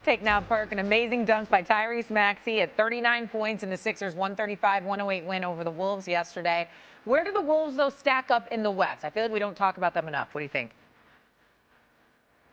Take now, Perk. An amazing dunk by Tyrese Maxey at 39 points in the Sixers' 135-108 win over the Wolves yesterday. Where do the Wolves, though, stack up in the West? I feel like we don't talk about them enough. What do you think?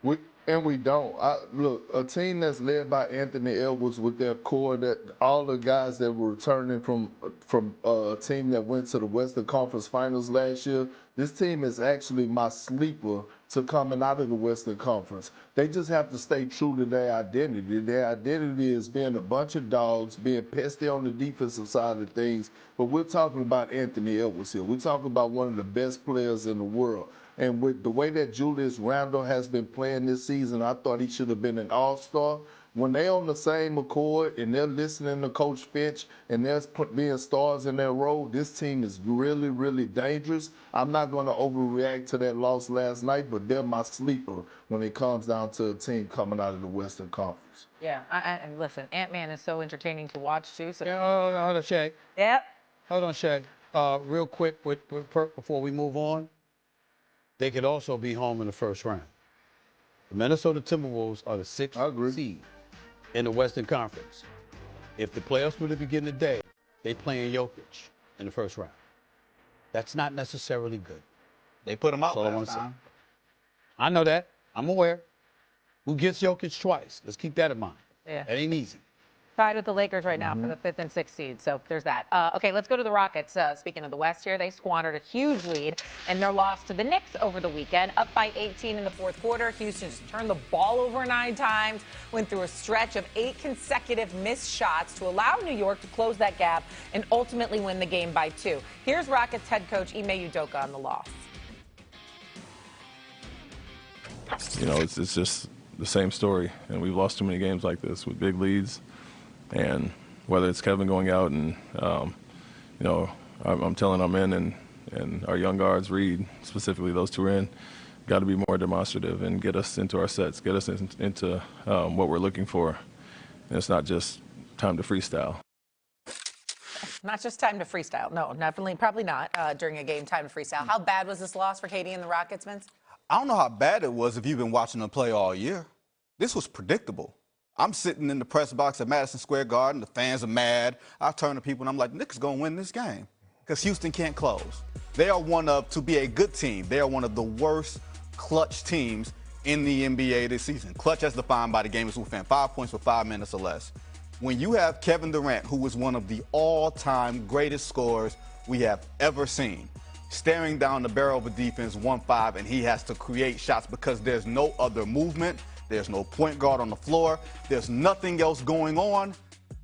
We don't. Look, a team that's led by Anthony Edwards with their core, that all the guys that were returning from a team that went to the Western Conference Finals last year, this team is actually my sleeper to coming out of the Western Conference. They just have to stay true to their identity. Their identity is being a bunch of dogs, being pesty on the defensive side of things. But we're talking about Anthony Edwards here. We're talking about one of the best players in the world. And with the way that Julius Randle has been playing this season, I thought he should have been an all-star. When they're on the same accord and they're listening to Coach Finch and they're being stars in their role, this team is really, really dangerous. I'm not going to overreact to that loss last night, but they're my sleeper when it comes down to a team coming out of the Western Conference. Yeah, and listen, Ant-Man is so entertaining to watch, too. So. Yeah, hold on, Shay. Yep. Hold on, Shay. Real quick with Perk before we move on. They could also be home in the first round. The Minnesota Timberwolves are the sixth seed in the Western Conference. If the playoffs were to begin today, they playing Jokic in the first round. That's not necessarily good. They put him out That's all last time. I know that. I'm aware. Who gets Jokic twice? Let's keep that in mind. Yeah. That ain't easy. Tied with the Lakers right now for the 5th and 6th seed. So there's that. Okay, let's go to the Rockets. Speaking of the West here, they squandered a huge lead in their loss to the Knicks over the weekend, up by 18 in the fourth quarter. Houston just turned the ball over 9 times, went through a stretch of 8 consecutive missed shots to allow New York to close that gap and ultimately win the game by 2. Here's Rockets head coach Ime Udoka on the loss. You know, it's just the same story, and we've lost too many games like this with big leads. And whether it's Kevin going out and, you know, I'm telling our men and our young guards, Reed, specifically those two are in, got to be more demonstrative and get us into our sets, get us into what we're looking for. And it's not just time to freestyle. Not just time to freestyle. No, definitely, probably not during a game time to freestyle. How bad was this loss for KD and the Rockets, Vince? I don't know how bad it was if you've been watching them play all year. This was predictable. I'm sitting in the press box at Madison Square Garden. The fans are mad. I turn to people and I'm like, Knicks is going to win this game because Houston can't close. They are to be a good team, they are one of the worst clutch teams in the NBA this season. Clutch as defined by the game is within 5 points for 5 minutes or less. When you have Kevin Durant, who is one of the all-time greatest scorers we have ever seen, staring down the barrel of a defense 1-5, and he has to create shots because there's no other movement. There's no point guard on the floor. There's nothing else going on.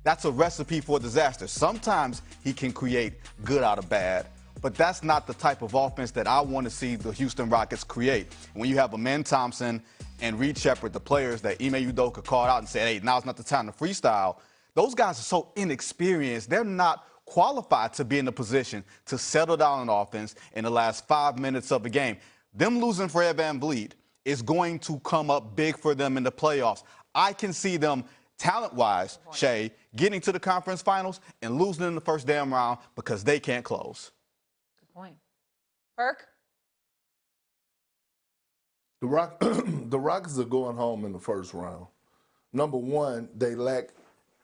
That's a recipe for disaster. Sometimes he can create good out of bad, but that's not the type of offense that I want to see the Houston Rockets create. When you have Amen Thompson and Reed Shepherd, the players that Ime Udoka called out and said, hey, now's not the time to freestyle, those guys are so inexperienced. They're not qualified to be in a position to settle down an offense in the last 5 minutes of a game. Them losing Fred VanVleet is going to come up big for them in the playoffs. I can see them talent-wise, Shay, getting to the conference finals and losing in the first damn round because they can't close. Good point. Perk? The Rockets are going home in the first round. Number one, they lack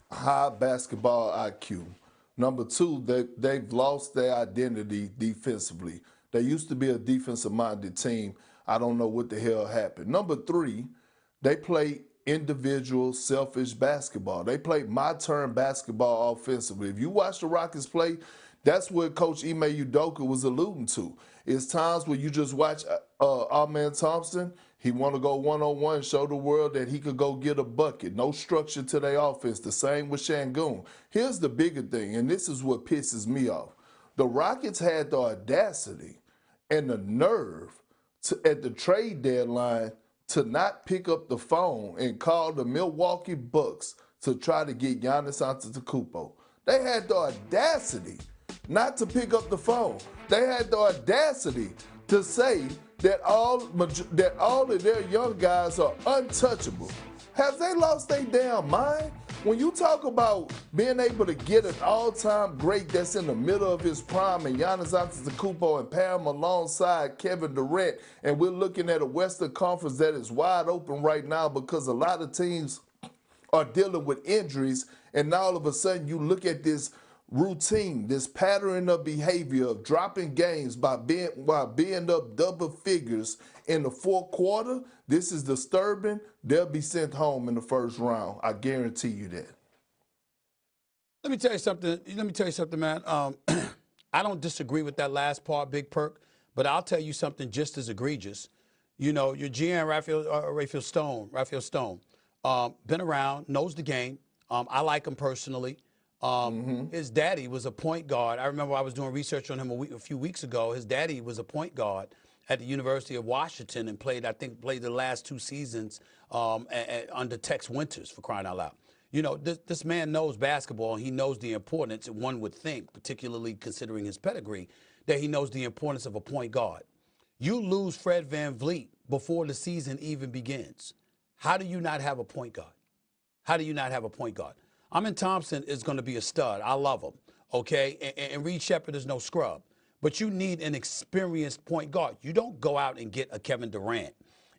high basketball IQ. Number two, they've lost their identity defensively. They used to be a defensive-minded team. I don't know what the hell happened. Number three, they play individual, selfish basketball. They play my-turn basketball offensively. If you watch the Rockets play, that's what Coach Ime Udoka was alluding to. It's times where you just watch Amen Thompson. He want to go one-on-one, show the world that he could go get a bucket. No structure to their offense. The same with Şengün. Here's the bigger thing, and this is what pisses me off. The Rockets had the audacity and the nerve at the trade deadline to not pick up the phone and call the Milwaukee Bucks to try to get Giannis Antetokounmpo. They had the audacity not to pick up the phone. They had the audacity to say that all of their young guys are untouchable. Have they lost their damn mind? When you talk about being able to get an all-time great that's in the middle of his prime and Giannis Antetokounmpo and pair him alongside Kevin Durant, and we're looking at a Western Conference that is wide open right now because a lot of teams are dealing with injuries, and all of a sudden you look at this routine, this pattern of behavior of dropping games by being up double figures in the fourth quarter. This is disturbing. They'll be sent home in the first round. I guarantee you that. Let me tell you something, man. I don't disagree with that last part, Big Perk, but I'll tell you something just as egregious. You know, your GM, Raphael Stone, been around, knows the game. I like him personally. His daddy was a point guard. I remember I was doing research on him a few weeks ago. His daddy was a point guard at the University of Washington and played the last 2 seasons under Tex Winters, for crying out loud. You know, this man knows basketball. He knows the importance, one would think, particularly considering his pedigree, that he knows the importance of a point guard. You lose Fred VanVleet before the season even begins. How do you not have a point guard? How do you not have a point guard? Amin Thompson is going to be a stud. I love him, okay? And Reed Shepherd is no scrub. But you need an experienced point guard. You don't go out and get a Kevin Durant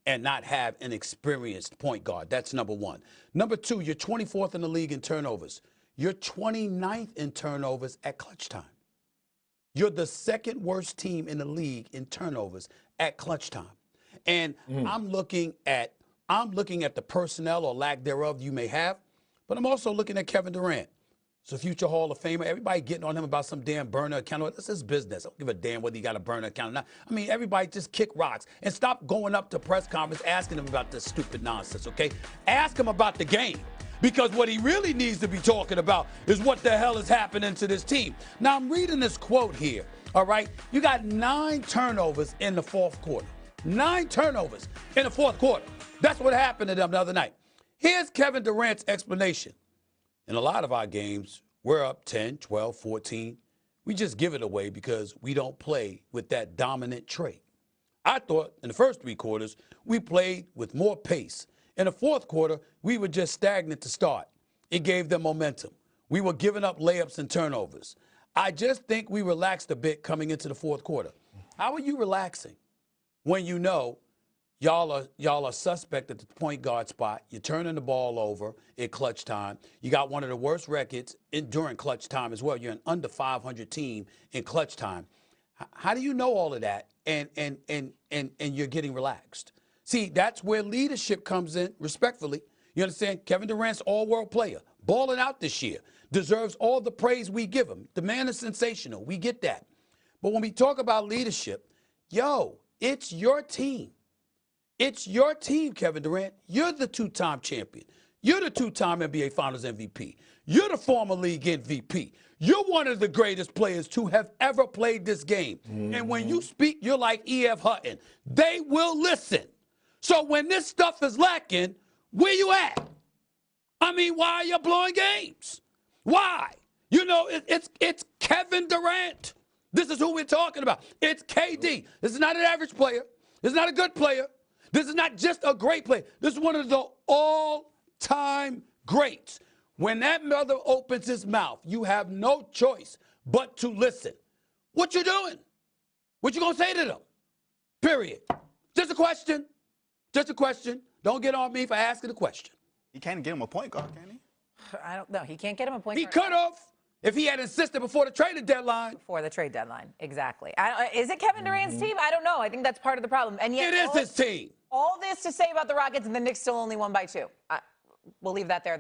and not have an experienced point guard. That's number one. Number two, you're 24th in the league in turnovers. You're 29th in turnovers at clutch time. You're the second worst team in the league in turnovers at clutch time. And I'm looking at the personnel or lack thereof you may have, but I'm also looking at Kevin Durant. It's a future Hall of Famer. Everybody getting on him about some damn burner account. This is business. I don't give a damn whether you got a burner account or not. I mean, everybody just kick rocks and stop going up to press conference asking him about this stupid nonsense, okay? Ask him about the game, because what he really needs to be talking about is what the hell is happening to this team. Now, I'm reading this quote here, all right? You got 9 turnovers in the fourth quarter. 9 turnovers in the fourth quarter. That's what happened to them the other night. Here's Kevin Durant's explanation. In a lot of our games, we're up 10, 12, 14. We just give it away because we don't play with that dominant trait. I thought in the first 3 quarters, we played with more pace. In the fourth quarter, we were just stagnant to start. It gave them momentum. We were giving up layups and turnovers. I just think we relaxed a bit coming into the fourth quarter. How are you relaxing when you know y'all are suspect at the point guard spot? You're turning the ball over in clutch time. You got one of the worst records during clutch time as well. You're an under 500 team in clutch time. How do you know all of that and you're getting relaxed? See, that's where leadership comes in, respectfully. You understand? Kevin Durant's all-world player, balling out this year, deserves all the praise we give him. The man is sensational. We get that. But when we talk about leadership, it's your team. It's your team, Kevin Durant. You're the 2-time champion. You're the 2-time NBA Finals MVP. You're the former league MVP. You're one of the greatest players to have ever played this game. And when you speak, you're like E.F. Hutton. They will listen. So when this stuff is lacking, where you at? I mean, why are you blowing games? Why? You know, it's Kevin Durant. This is who we're talking about. It's KD. This is not an average player. This is not a good player. This is not just a great player. This is one of the all-time greats. When that mother opens his mouth, you have no choice but to listen. What you doing? What you gonna say to them? Period. Just a question. Just a question. Don't get on me for asking a question. He can't get him a point guard, can he? I don't know. He can't get him a point He guard. could have if he had insisted before the trade deadline. Before the trade deadline, exactly. Is it Kevin Durant's team? I don't know. I think that's part of the problem. And yet, It is his team. All this to say about the Rockets, and the Knicks still only won by 2. We'll leave that there.